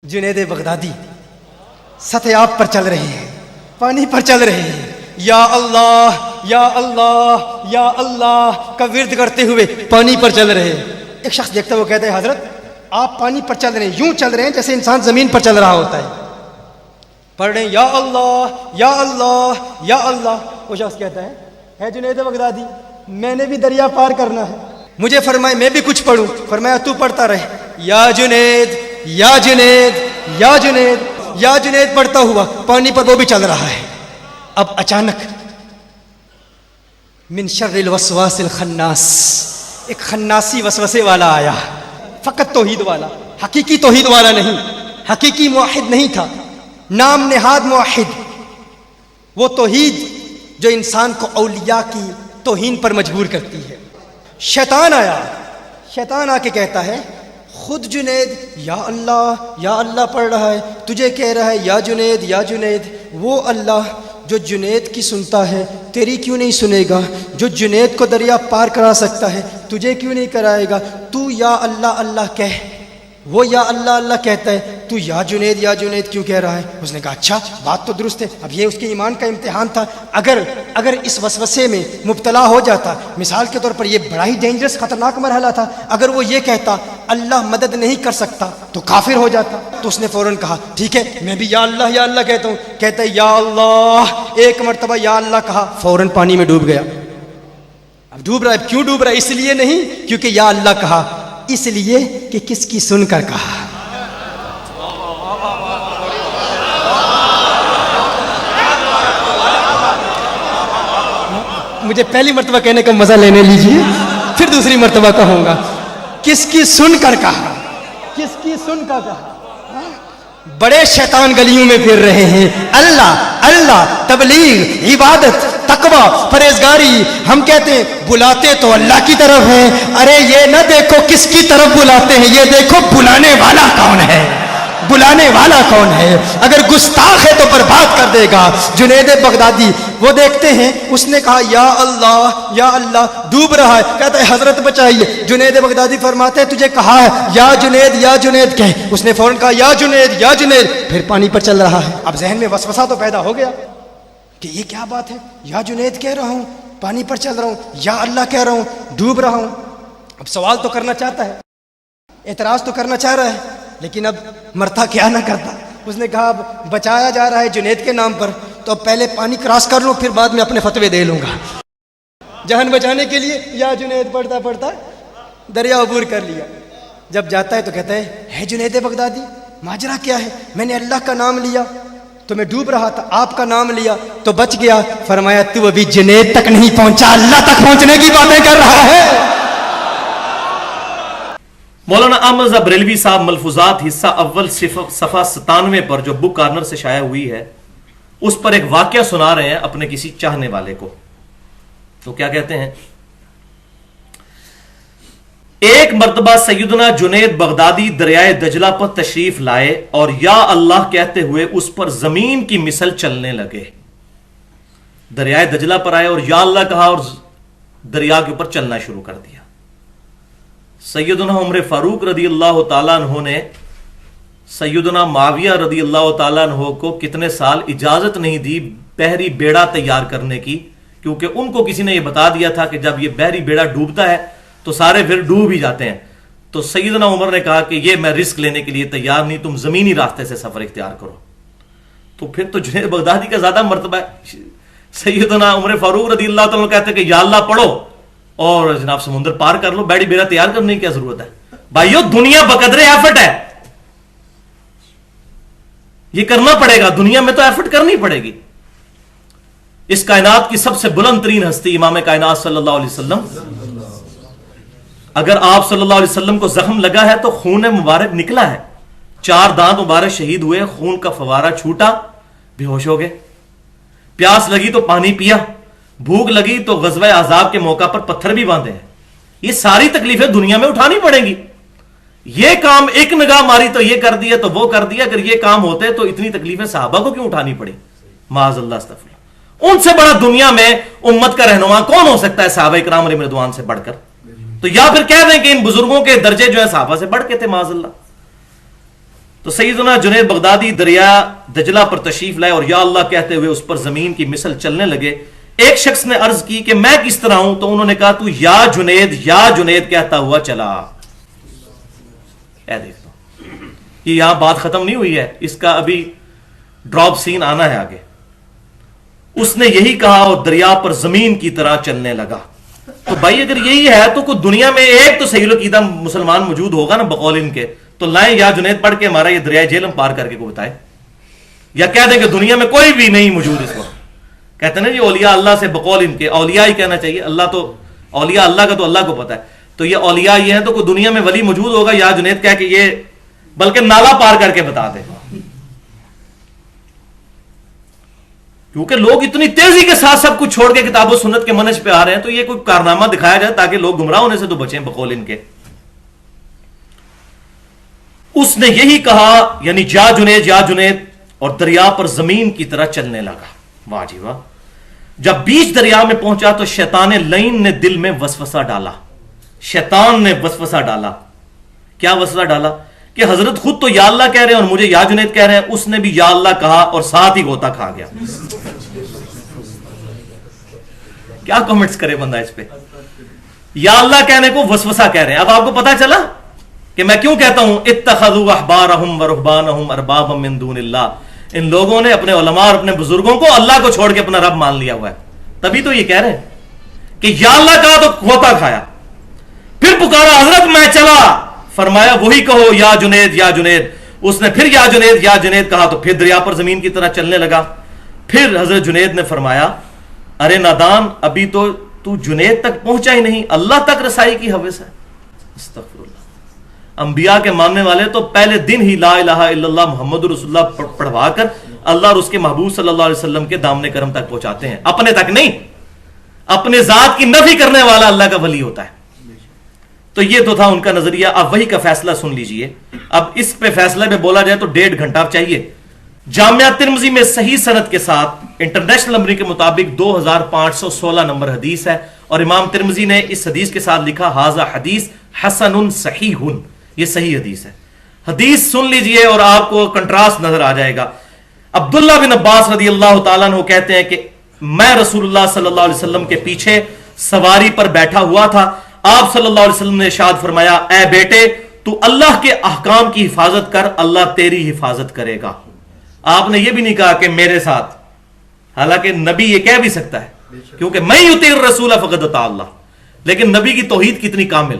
جنید بغدادی سطح پر چل رہے ہیں، پانی پر چل رہے ہیں، یا اللہ یا اللہ یا اللہ کا ورد کرتے ہوئے پانی پر چل رہے ہیں۔ ایک شخص دیکھتا ہے، وہ کہتا ہے حضرت آپ پانی پر چل رہے ہیں، یوں چل رہے ہیں جیسے انسان زمین پر چل رہا ہوتا ہے، پڑھ رہے ہیں یا اللہ یا اللہ یا اللہ۔ وہ شخص کہتا ہے جنید بغدادی میں نے بھی دریا پار کرنا ہے، مجھے فرمائے میں بھی کچھ پڑھوں۔ فرمایا تو پڑھتا رہے، یا جنید یا جنید یا جنید یا جنید پڑھتا ہوا پانی پر وہ بھی چل رہا ہے۔ اب اچانک من شر الوسواس الخناس، ایک خناسی وسوسے والا آیا، فقط توحید والا، حقیقی توحید والا نہیں، حقیقی موحد نہیں تھا، نام نہاد موحد، وہ توحید جو انسان کو اولیاء کی توہین پر مجبور کرتی ہے۔ شیطان آیا، شیطان آ کے کہتا ہے خود جنید یا اللہ پڑھ رہا ہے، تجھے کہہ رہا ہے یا جنید، وہ اللہ جو جنید کی سنتا ہے تیری کیوں نہیں سنے گا؟ جو جنید کو دریا پار کرا سکتا ہے تجھے کیوں نہیں کرائے گا؟ تو یا اللہ کہہ، وہ یا اللہ کہتا ہے، تو یا جنید کیوں کہہ رہا ہے؟ اس نے کہا اچھا بات تو درست ہے۔ اب یہ اس کے ایمان کا امتحان تھا، اگر اس وسوسے میں مبتلا ہو جاتا، مثال کے طور پر یہ بڑا ہی ڈینجرس خطرناک مرحلہ تھا، اگر وہ یہ کہتا اللہ مدد نہیں کر سکتا تو کافر ہو جاتا۔ تو اس نے فوراً کہا ٹھیک ہے میں بھی یا اللہ کہتا ہوں۔ کہتا ہے یا اللہ، ایک مرتبہ یا اللہ کہا، فوراً پانی میں ڈوب گیا۔ اب ڈوب رہا ہے، کیوں ڈوب رہا ہے؟ اس لیے نہیں کیونکہ یا اللہ کہا، اس لیے کہ کس کی سن کر کہا۔ مجھے پہلی مرتبہ کہنے کا مزہ لینے لیجیے، پھر دوسری مرتبہ کہوں گا، کس کی سن کر کہا، کس کی سن کر کہا۔ بڑے شیطان گلیوں میں پھر رہے ہیں، اللہ تبلیغ، عبادت، تقوی، پرہیزگاری، ہم کہتے ہیں بلاتے تو اللہ کی طرف ہیں، ارے یہ نہ دیکھو کس کی طرف بلاتے ہیں، یہ دیکھو بلانے والا کون ہے، بلانے والا کون ہے۔ اگر گستاخ ہے تو برباد کر دے گا۔ جنید بغدادی وہ دیکھتے ہیں، اس نے کہا یا اللہ ڈوب رہا ہے، کہتا ہے حضرت بچائیے۔ جنید بغدادی فرماتے ہیں تجھے کہا ہے یا جنید کہہ۔ اس نے فوراً کہا یا جنید، پھر پانی پر چل رہا ہے۔ اب ذہن میں وسوسہ تو پیدا ہو گیا کہ یہ کیا بات ہے، یا جنید کہہ رہا ہوں، پانی پر چل رہا ہوں، یا اللہ کہہ رہا ہوں، ڈوب رہا ہوں۔ اب سوال تو کرنا چاہتا ہے، اعتراض تو کرنا چاہ رہا ہے، لیکن اب مرتا کیا نہ کرتا۔ اس نے کہا اب بچایا جا رہا ہے جنید کے نام پر، تو اب پہلے پانی کراس کر لوں، پھر بعد میں اپنے فتوے دے لوں گا۔ جان بچانے کے لیے یا جنید پڑھتا دریا عبور کر لیا۔ جب جاتا ہے تو کہتا ہے جنید بغدادی ماجرا کیا ہے؟ میں نے اللہ کا نام لیا تو میں ڈوب رہا تھا، آپ کا نام لیا تو بچ گیا۔ فرمایا تو ابھی جنید تک نہیں پہنچا، اللہ تک پہنچنے کی باتیں کر رہا ہے۔ مولانا احمد رضا بریلوی صاحب ملفوظات حصہ اول صفحہ 97 پر جو بک کارنر سے شائع ہوئی ہے، اس پر ایک واقعہ سنا رہے ہیں اپنے کسی چاہنے والے کو۔ تو کیا کہتے ہیں؟ ایک مرتبہ سیدنا جنید بغدادی دریائے دجلہ پر تشریف لائے اور یا اللہ کہتے ہوئے اس پر زمین کی مثل چلنے لگے۔ دریائے دجلہ پر آئے اور یا اللہ کہا اور دریا کے اوپر چلنا شروع کر دیا۔ سیدنا عمر فاروق رضی اللہ تعالیٰ عنہ نے سیدنا معاویہ رضی اللہ تعالیٰ عنہ کو کتنے سال اجازت نہیں دی بحری بیڑا تیار کرنے کی، کیونکہ ان کو کسی نے یہ بتا دیا تھا کہ جب یہ بحری بیڑا ڈوبتا ہے تو سارے پھر ڈوب ہی جاتے ہیں۔ تو سیدنا عمر نے کہا کہ یہ میں رسک لینے کے لیے تیار نہیں، تم زمینی راستے سے سفر اختیار کرو۔ تو پھر تو جنید بغدادی کا زیادہ مرتبہ ہے۔ سیدنا عمر فاروق رضی اللہ تعالیٰ کہتے ہیں کہ یا اللہ پڑھو اور جناب سمندر پار کر لو، بیڑی بیڑا تیار کرنے کی کیا ضرورت ہے؟ بھائیو دنیا بقدر ایفرٹ ہے، یہ کرنا پڑے گا، دنیا میں تو ایفرٹ کرنی پڑے گی۔ اس کائنات کی سب سے بلند ترین ہستی امام کائنات صلی اللہ علیہ وسلم، اگر آپ صلی اللہ علیہ وسلم کو زخم لگا ہے تو خون مبارک نکلا ہے، 4 دانت مبارک شہید ہوئے، خون کا فوارہ چھوٹا، بے ہوش ہو گئے۔ پیاس لگی تو پانی پیا، بھوک لگی تو غزوہ احزاب کے موقع پر پتھر بھی باندھے ہیں۔ یہ ساری تکلیفیں دنیا میں اٹھانی پڑیں گی۔ یہ کام ایک نگاہ ماری تو یہ کر دیا تو وہ کر دیا، اگر یہ کام ہوتے تو اتنی تکلیفیں صحابہ کو کیوں اٹھانی پڑی؟ معاذ اللہ استغفر اللہ۔ ان سے بڑا دنیا میں امت کا رہنما کون ہو سکتا ہے صحابہ کرام علیہم رضوان سے بڑھ کر؟ تو یا پھر کہہ دیں کہ ان بزرگوں کے درجے جو ہے صحابہ سے بڑھ کے تھے، معاذ اللہ۔ تو سیدنا جنید بغدادی دریا دجلہ پر تشریف لائے اور یا اللہ کہتے ہوئے اس پر زمین کی مثل چلنے لگے. ایک شخص نے عرض کی کہ میں کس طرح ہوں؟ تو انہوں نے کہا تو یا جنید کہتا ہوا چلا. اے دیکھتا یہ یہاں بات ختم نہیں ہوئی ہے, اس کا ابھی ڈراپ سین آنا ہے آگے. اس نے یہی کہا اور دریا پر زمین کی طرح چلنے لگا. تو بھائی اگر یہی ہے تو کوئی دنیا میں ایک تو صحیح العقیدہ مسلمان موجود ہوگا نا بقول ان کے, تو لائیں یا جنید پڑھ کے ہمارا یہ دریائے جہلم پار کر کے کو بتائے, یا کہہ دیں کہ دنیا میں کوئی بھی نہیں موجود اس وقت. کہتے ہیں نا جی اولیاء اللہ سے بقول ان کے, اولیاء ہی کہنا چاہیے, اللہ تو اولیاء اللہ کا تو اللہ کو پتا ہے. تو یہ اولیاء یہ ہیں تو کوئی دنیا میں ولی موجود ہوگا یا جنید کہہ کے یہ بلکہ نالا پار کر کے بتا دے. کیونکہ لوگ اتنی تیزی کے ساتھ سب کچھ چھوڑ کے کتاب و سنت کے منہج پہ آ رہے ہیں, تو یہ کوئی کارنامہ دکھایا جائے تاکہ لوگ گمراہ ہونے سے تو بچیں بقول ان کے. اس نے یہی کہا یعنی یا جنید اور دریا پر زمین کی طرح چلنے لگا. واہ جی واہ. جب بیچ دریا میں پہنچا تو شیطان لعین نے دل میں وسوسہ ڈالا. شیطان نے وسوسہ ڈالا. کیا وسوسہ ڈالا؟ کہ حضرت خود تو یا اللہ کہہ رہے ہیں اور مجھے یا جنید کہہ رہے ہیں. اس نے بھی یا اللہ کہا اور ساتھ ہی غوطہ کھا گیا. کیا کمنٹس کرے بندہ اس پہ؟ یا اللہ کہنے کو وسوسہ کہہ رہے ہیں. اب آپ کو پتا چلا کہ میں کیوں کہتا ہوں اتخذوا احبارهم ورهبانهم اربابا من دون اللہ. ان لوگوں نے اپنے علماء اور اپنے بزرگوں کو اللہ کو چھوڑ کے اپنا رب مان لیا ہوا ہے. تبھی تو یہ کہہ رہے ہیں کہ یا اللہ کہا تو غوطہ کھایا. پھر پکارا حضرت میں چلا, فرمایا وہی کہو یا جنید. اس نے پھر یا جنید کہا تو پھر دریا پر زمین کی طرح چلنے لگا. پھر حضرت جنید نے فرمایا ارے نادان, ابھی تو جنید تک پہنچا ہی نہیں, اللہ تک رسائی کی حوث ہے. استغفر اللہ. انبیاء کے ماننے والے تو پہلے دن ہی لا الہ الا اللہ محمد رسول اللہ پڑھوا کر اللہ اور اس کے محبوب صلی اللہ علیہ وسلم کے دامن کرم تک پہنچاتے ہیں, اپنے تک نہیں. اپنے ذات کی نفی کرنے والا اللہ کا ولی ہوتا ہے. تو یہ تو تھا ان کا نظریہ. اب وہی کا فیصلہ سن لیجئے. اب اس پہ فیصلہ میں بولا جائے تو 1.5 گھنٹہ چاہیے. جامعہ ترمذی میں صحیح سند کے ساتھ انٹرنیشنل نمبر کے مطابق 2516 نمبر حدیث ہے, اور امام ترمذی نے اس حدیث کے ساتھ لکھا ھذا حدیث حسن صحیح. یہ صحیح حدیث ہے. حدیث سن لیجئے اور آپ کو کنٹراسٹ نظر آ جائے گا. عبداللہ بن عباس رضی اللہ تعالیٰ عنہ کہتے ہیں کہ میں رسول اللہ صلی اللہ علیہ وسلم کے پیچھے سواری پر بیٹھا ہوا تھا. آپ صلی اللہ علیہ وسلم نے ارشاد فرمایا اے بیٹے تو اللہ کے احکام کی حفاظت کر, اللہ تیری حفاظت کرے گا. آپ نے یہ بھی نہیں کہا کہ میرے ساتھ, حالانکہ نبی یہ کہہ بھی سکتا ہے کیونکہ میں یطیع الرسول فقد اطاع اللہ, لیکن نبی کی توحید کتنی کامل.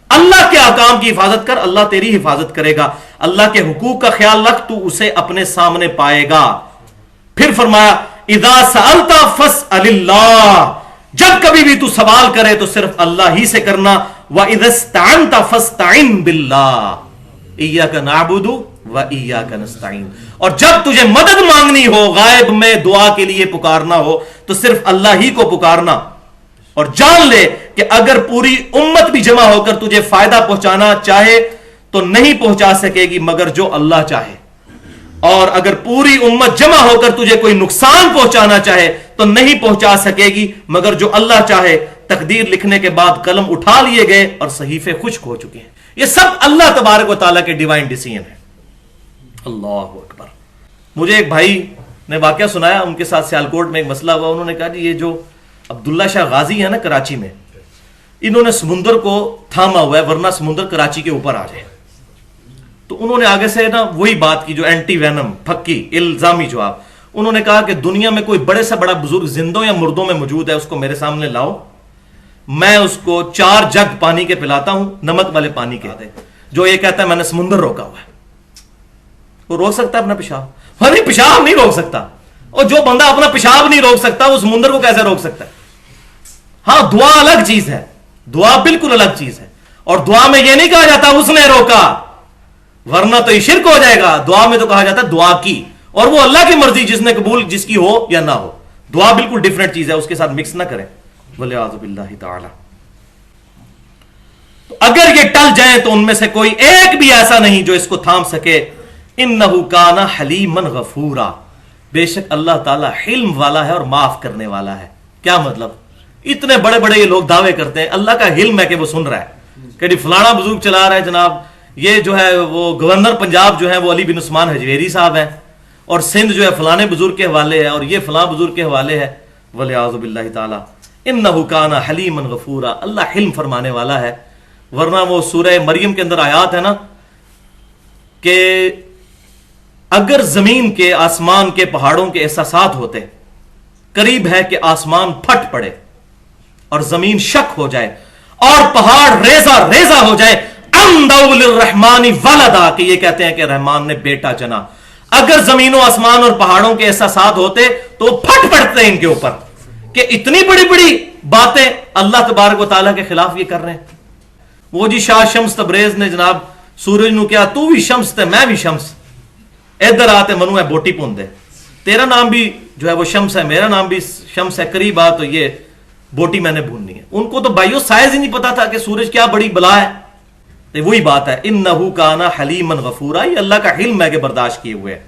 اللہ کے احکام کی حفاظت کر, اللہ تیری حفاظت کرے گا. اللہ کے حقوق کا خیال رکھ, تو اسے اپنے سامنے پائے گا. پھر فرمایا اذا سألت فاسأل اللہ, جب کبھی بھی تو سوال کرے تو صرف اللہ ہی سے کرنا. وَإِذَا اسْتَعَنْتَ فَاسْتَعِنْ بِاللَّهِ إِيَّاكَ نَعْبُدُ وَإِيَّاكَ نَسْتَعِينُ. اور جب تجھے مدد مانگنی ہو, غائب میں دعا کے لیے پکارنا ہو, تو صرف اللہ ہی کو پکارنا. اور جان لے کہ اگر پوری امت بھی جمع ہو کر تجھے فائدہ پہنچانا چاہے تو نہیں پہنچا سکے گی مگر جو اللہ چاہے, اور اگر پوری امت جمع ہو کر تجھے کوئی نقصان پہنچانا چاہے تو نہیں پہنچا سکے گی مگر جو اللہ چاہے. تقدیر لکھنے کے بعد قلم اٹھا لیے گئے اور صحیفے خشک ہو چکے ہیں. یہ سب اللہ تبارک و تعالیٰ کے ڈیوائن ڈیسیژن ہے. اللہ اکبر. مجھے ایک بھائی نے واقعہ سنایا, ان کے ساتھ سیالکوٹ میں ایک مسئلہ ہوا. انہوں نے کہا جی یہ جو عبداللہ شاہ غازی ہے نا کراچی میں, انہوں نے سمندر کو تھاما ہوا ہے ورنہ سمندر کراچی کے اوپر آ جائے. تو انہوں نے آگے سے نا وہی بات کی جو اینٹی وینم پھکی الزامی جواب. انہوں نے کہا کہ دنیا میں کوئی بڑے سے بڑا بزرگ زندوں یا مردوں میں موجود ہے, اس کو میرے سامنے لاؤ, میں اس کو 4 جگ پانی کے پلاتا ہوں, نمک والے پانی کے. جو یہ کہتا ہے میں نے سمندر روکا ہوا ہے, وہ روک سکتا ہے اپنا پیشاب؟ نہیں, پیشاب نہیں روک سکتا. اور جو بندہ اپنا پیشاب نہیں روک سکتا وہ سمندر کو کیسے روک سکتا ہے؟ ہاں دعا الگ چیز ہے, دعا بالکل الگ چیز ہے. اور دعا میں یہ نہیں کہا جاتا اس نے روکا, ورنہ تو یہ شرک ہو جائے گا. دعا میں تو کہا جاتا ہے دعا کی, اور وہ اللہ کی مرضی جس نے قبول جس کی ہو یا نہ ہو. دعا بالکل ڈیفرنٹ چیز ہے, اس کے ساتھ مکس نہ کریں. وَلِعَاذُ بِاللَّهِ تَعَالَى. تو اگر یہ ٹل جائیں تو ان میں سے کوئی ایک بھی ایسا نہیں جو اس کو تھام سکے. اِنَّهُ كَانَ حَلِيمًا غَفُورًا. بے شک اللہ تعالیٰ حلم والا ہے اور معاف کرنے والا ہے. کیا مطلب؟ اتنے بڑے بڑے یہ لوگ دعوے کرتے ہیں اللہ کا حلم ہے کہ وہ سن رہا ہے, کہ فلانا بزرگ چلا رہا ہے جناب یہ جو ہے وہ گورنر پنجاب جو ہے وہ علی بن عثمان حجویری صاحب ہیں، اور سندھ جو ہے فلانے بزرگ کے حوالے ہے، اور یہ فلاں بزرگ کے حوالے ہے، ولیعوذ باللہ تعالی انہ کان حلیما غفورا، اللہ حلم فرمانے والا ہے۔ ورنہ وہ سورہ مریم کے اندر آیات ہے نا کہ اگر زمین کے، آسمان کے، پہاڑوں کے احساسات ہوتے، قریب ہے کہ آسمان پھٹ پڑے اور زمین شک ہو جائے اور پہاڑ ریزہ ریزہ ہو جائے، اندعوا للرحمن ولدا، کہ یہ کہتے ہیں کہ رحمان نے بیٹا چنا۔ اگر زمین و آسمان اور پہاڑوں کے احساسات ہوتے تو پھٹ پڑتے ان کے اوپر کہ اتنی بڑی بڑی باتیں اللہ تبارک و تعالیٰ کے خلاف یہ کر رہے ہیں۔ وہ جی شاہ شمس تبریز نے جناب سورج نو کیا تو بھی شمس تے میں بھی شمس، ادھر آتے منو ہے بوٹی پون دے، تیرا نام بھی جو ہے وہ شمس ہے، میرا نام بھی شمس ہے، قریب آ تو یہ بوٹی میں نے بھوننی ہے۔ ان کو تو بھائیو سائز ہی نہیں پتا تھا کہ سورج کیا بڑی بلا ہے۔ تو وہی بات ہے، انہ کان حلیما غفورا، یہ اللہ کا حلم ہے کہ برداشت کیے ہوئے ہے۔